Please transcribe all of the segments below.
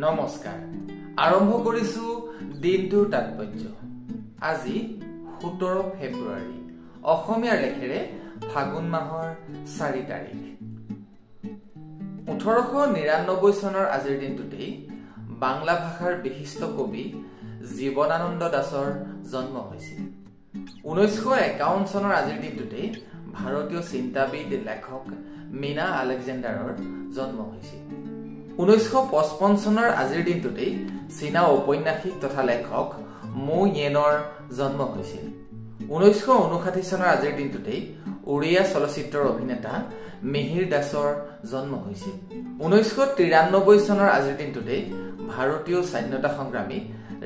নমস্কাৰ আৰম্ভ কৰিছো দিনটোৰ তাৎপৰ্য আজি 17 ফেব্ৰুৱাৰী অসমীয়া লেখেৰে ফাগুন মাহৰ 4 তাৰিখ 1899 চনৰ আজিৰ দিনটোতেই বাংলা ভাষাৰ বিশিষ্ট কবি জীৱনানন্দ দাসৰ জন্ম হৈছিল 1951 চনৰ আজিৰ দিনটোতেই ভাৰতীয় চিন্তাবিদ লেখক মিনা আলেকজেণ্ডাৰৰ জন্ম হৈছিল 1955 চনৰ আজিৰ দিনটোতেই চীনা ঔপন্যাসিক তথা লেখক মো য়েনৰ জন্ম হৈছিল 1959 চনৰ আজিৰ দিনটোতেই উড়িয়া চলচ্চিত্ৰৰ অভিনেতা মিহিৰ দাসৰ জন্ম হৈছিল 1993 চনৰ আজিৰ দিনটোতেই ভাৰতীয় স্বাধীনতা সংগ্ৰামী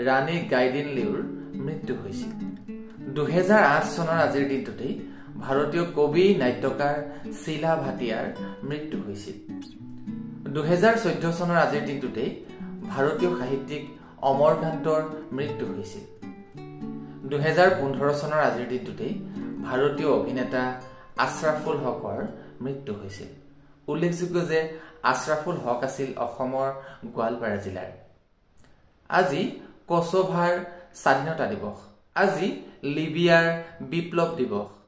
ৰাণী গাইদিনলিউৰ মৃত্যু হৈছিল 2008 চনৰ আজিৰ দিনটোতেই ভাৰতীয় কবি নাট্যকাৰ শিলা ভাটিয়াৰ মৃত্যু হৈছিল 2014 চনৰ আজিৰ দিনটোতেই ভাৰতীয় সাহিত্যিক অমৰকান্তৰ মৃত্যু হৈছিল 2015 চনৰ আজিৰ দিনটোতেই ভাৰতীয় অভিনেতা আশৰাফুল হকৰ মৃত্যু হৈছিল উল্লেখযোগ্য যে আশৰাফুল হক আছিল অসমৰ গোৱালপাৰা জিলাৰ আজি কছোভাৰ স্বাধীনতা দিৱস আজি লিবিয়াৰ বিপ্লৱ দিৱস